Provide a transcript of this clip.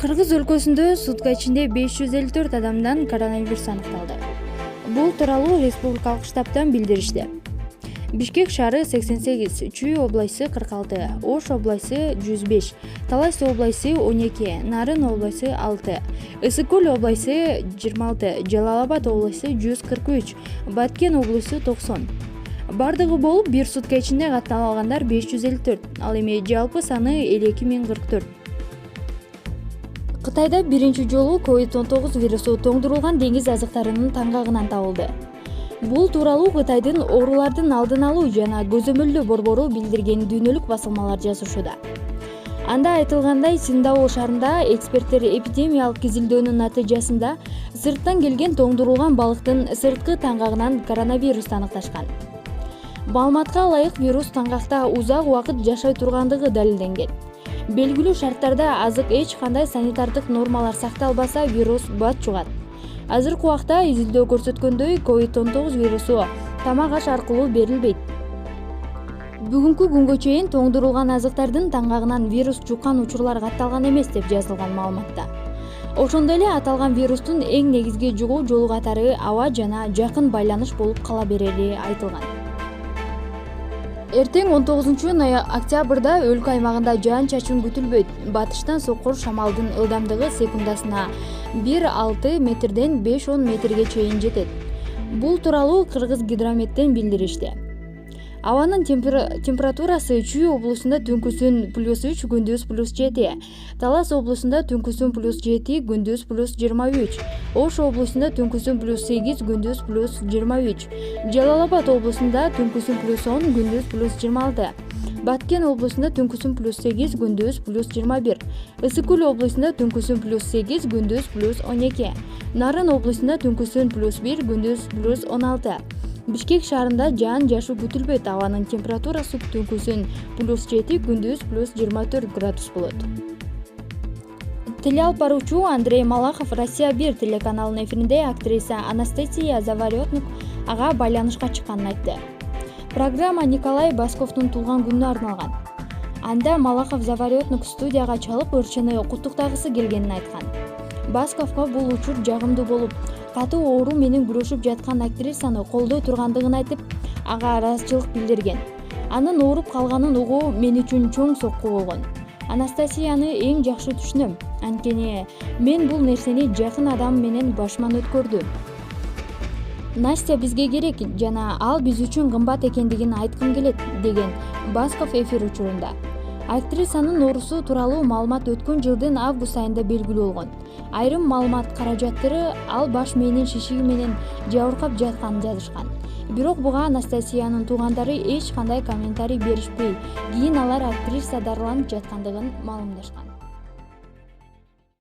Кыргыз өлкөсүндө сутка ичинде 554 адамдан коронавирус аныкталды. Бул тууралуу республикалык штабтан билдиришти. Бишкек шаары 88, Чүй областы 46, Ош областы 105, Талас областы 12, Нарын областы 6, Ысык-Көл областы 26, Жалал-Абад областы 143, Баткен областы 90. Бардыгы болуп бир сутка ичинде катталгандар 554, ал эми жалпы саны 52044. Кытайда биринчи жолу COVID-19 вирусу тоңдурулган деңиз азыктарынын таңгагынан табылды. Бул тууралуу Кытайдын оорулардын алдын алуу жана көзөмөлдөө борбору билдирген дүйнөлүк басылмалар жазышууда. Анда айтылгандай, Синдао шаарында эксперттер эпидемиялык изилдөөнүн натыйжасында сырттан келген тоңдурулган балыктын сырткы таңгагынан коронавирус аныкташкан. Маалыматка ылайык, вирус таңгакта узак убакыт жашай тургандыгы далилденген. Белгилүү шарттарда азык эч кандай санитардык нормалар сакталбаса, вирус бат жугат. Азыркы убакта изилдөө көрсөткөндөй, COVID-19 вирусу тамак аш аркылуу берилбейт. Бүгүнкү күнгө чейин тоңдурулган азыктардын таңгагынан вирус жуккан учурлар катталган эмес деп жазылган маалыматта. Ошондой эле аталган вирустун эң негизги жугуу жолу катары аба жана жакын байланыш болуп кала берери айтылган. Эртең 19-октябрда өлкө аймагында жаан-чачын күтүлбөйт. Батыштан соккор шамалдын ылдамдыгы секундасына 1,6 метрден 5-10 метрге чейин жетет. Бул тууралуу Кыргыз гидрометтен билдиришти. Абанын температурасы Чүй облусунда түнкүсүн +3, күндүз +7, Талас облусунда түнкүсүн +7, күндүз +23, Ош облусунда түнкүсүн +8, күндүз +23, Жалал-Абад облусунда түнкүсүн +10, күндүз +26, Баткен облусунда түнкүсүн +8, күндүз +21, Ысык-Көл облусунда түнкүсүн +8, күндүз +12, Нарын облусунда түнкүсүн +1, күндүз +16. Бишкек шаарында жаан-жашуу күтүлбөйт. Абанын температурасы түнкүсүн +7, күндүз +24 градус болот. Тил алып баруучу Андрей Малахов Россия 1 телеканалынын эфиринде актриса Анастасия Заворотнюк ага байланышка чыкканын айтты. Программа Николай Басковдун туулган күнүнө арналган. Анда Малахов Заворотнюк студияга чалып ырчыны куттуктагысы келгенин айткан. Басковго бул учур жагымдуу болуп, катуу оору менен күрөшүп жаткан актрисаны колдой тургандыгын айтып, ага ыраазычылык билдирген. Анын ооруп калганын угуу мен үчүн чоң сокку болгон. Анастасияны эң жакшы түшүнөм, анткени мен бул нерсени жакын адам менен башыман өткөрдүм. Настя бизге керек жана ал биз үчүн кымбат экендигин айткым келет, деген Басков эфир учурунда. Актрисанын оорусу тууралуу маалымат өткөн жылдын август айында белгилүү болгон. Айрым маалымат каражаттары ал баш мээнин шишиги менен жабыркап жатканын жазышкан. Бирок буга Анастасиянын туугандары эч кандай комментарий беришпей, кийин алар актриса дарыланып жаткандыгын маалымдашкан.